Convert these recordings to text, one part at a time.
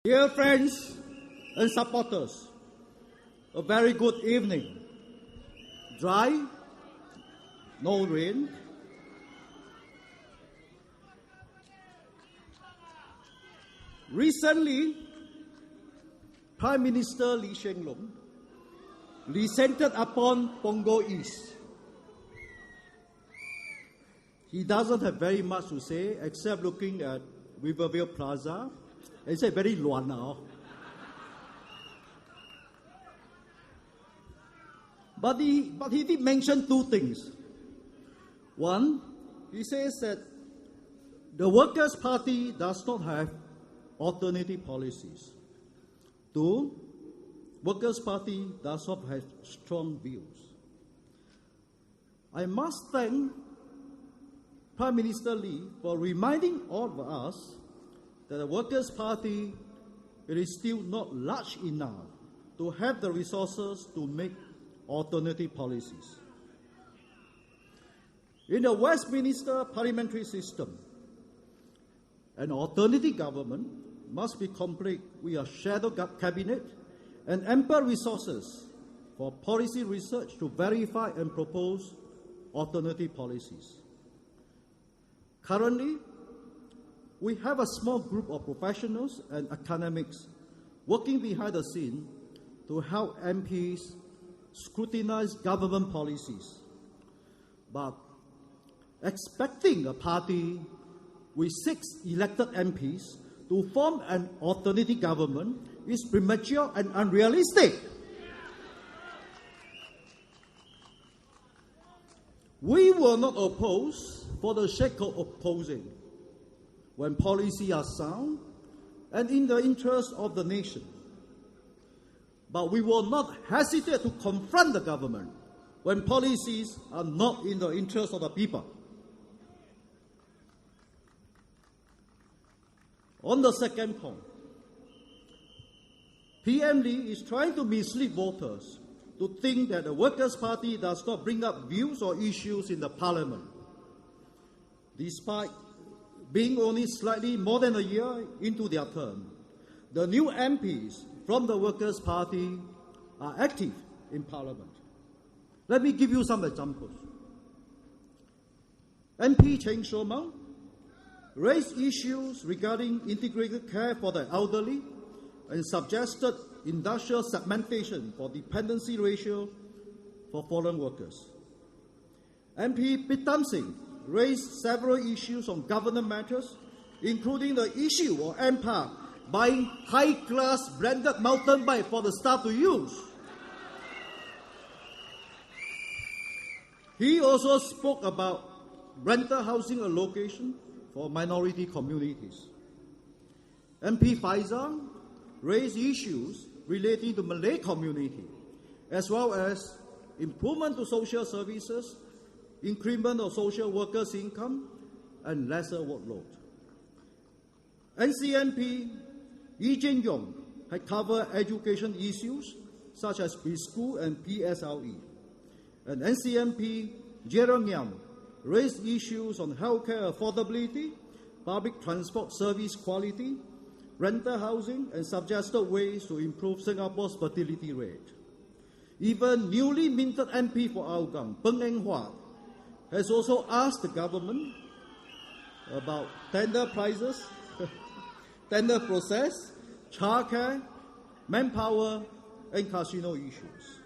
Dear friends and supporters, a very good evening. Dry, no rain. Recently, Prime Minister Lee Hsien Loong descended upon Punggol East. He doesn't have very much to say except looking at Riverview Plaza and say very luan now. But he did mention two things. One, he says that the Workers' Party does not have alternative policies. Two, Workers' Party does not have strong views. I must thank Prime Minister Lee for reminding all of us that the Workers' Party it is still not large enough to have the resources to make alternative policies. In the Westminster parliamentary system, an alternative government must be complete with a shadow cabinet and ample resources for policy research to verify and propose alternative policies. Currently, we have a small group of professionals and academics working behind the scene to help MPs scrutinize government policies. But expecting a party with 6 elected MPs to form an alternative government is premature and unrealistic. We will not oppose for the sake of opposing when policies are sound and in the interest of the nation. But we will not hesitate to confront the government when policies are not in the interest of the people. On the second point, PM Lee is trying to mislead voters to think that the Workers' Party does not bring up views or issues in the parliament. Despite being only slightly more than a year into their term, the new MPs from the Workers' Party are active in parliament. Let me give you some examples. MP Cheng Shomao raised issues regarding integrated care for the elderly and suggested industrial segmentation for dependency ratio for foreign workers. MP Pitam Singh raised several issues on government matters, including the issue of MPAR buying high-class branded mountain bike for the staff to use. He also spoke about rental housing allocation for minority communities. MP Faisal raised issues relating to Malay community, as well as improvement to social services, increment of social workers' income, and lesser workload. NCMP Yi Jin Yong had covered education issues such as preschool and PSLE. And NCMP Jerong Yam raised issues on healthcare affordability, public transport service quality, rental housing, and suggested ways to improve Singapore's fertility rate. Even newly minted MP for Hougang, Peng Eng Hua, has also asked the government about tender prices, tender process, childcare, manpower, and casino issues.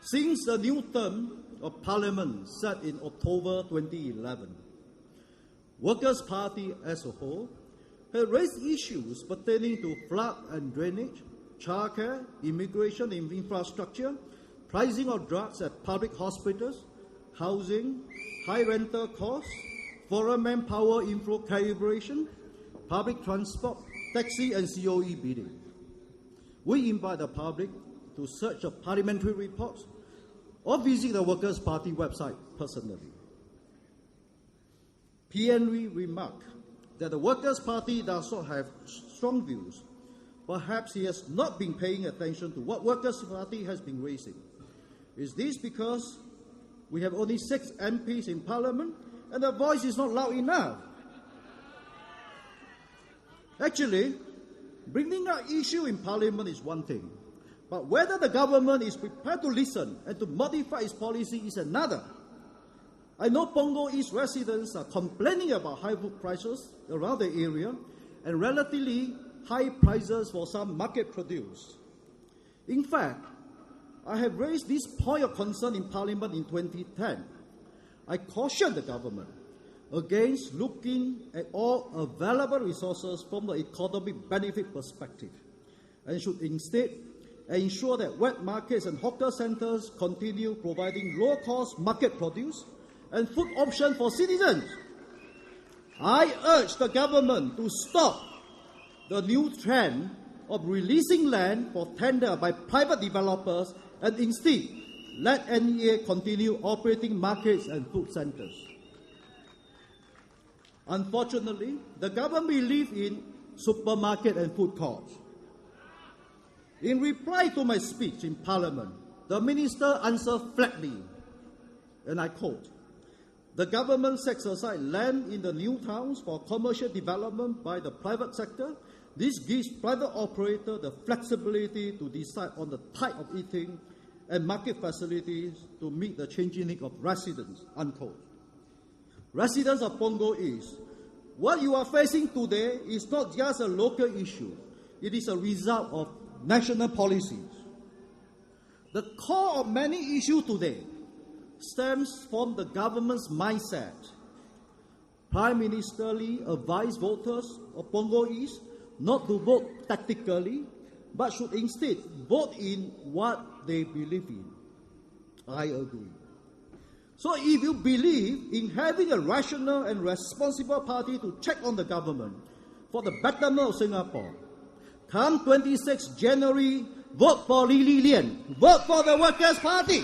Since the new term of Parliament set in October 2011, Workers' Party as a whole has raised issues pertaining to flood and drainage, childcare, immigration and infrastructure, pricing of drugs at public hospitals, housing, high rental costs, foreign manpower inflow calibration, public transport, taxi and COE bidding. We invite the public to search the parliamentary reports or visit the Workers' Party website personally. PNV remarked that the Workers' Party does not have strong views. Perhaps he has not been paying attention to what Workers' Party has been raising. Is this because we have only 6 MPs in Parliament and the voice is not loud enough. Actually, bringing up issue in Parliament is one thing, but whether the government is prepared to listen and to modify its policy is another. I know Punggol East residents are complaining about high food prices around the area and relatively high prices for some market produce. In fact, I have raised this point of concern in Parliament in 2010. I cautioned the government against looking at all available resources from the economic benefit perspective and should instead ensure that wet markets and hawker centres continue providing low-cost market produce and food options for citizens. I urge the government to stop the new trend of releasing land for tender by private developers and instead let NEA continue operating markets and food centres. Unfortunately, the government believes in supermarket and food courts. In reply to my speech in Parliament, the Minister answered flatly, and I quote, "The government sets aside land in the new towns for commercial development by the private sector. This gives private operators the flexibility to decide on the type of eating and market facilities to meet the changing needs of residents," unquote. Residents of Punggol East, what you are facing today is not just a local issue. It is a result of national policies. The core of many issues today stems from the government's mindset. Prime Minister Lee advised voters of Punggol East not to vote tactically, but should instead vote in what they believe in. I agree. So if you believe in having a rational and responsible party to check on the government for the betterment of Singapore, come 26 January, vote for Lee Li Lian. Vote for the Workers' Party.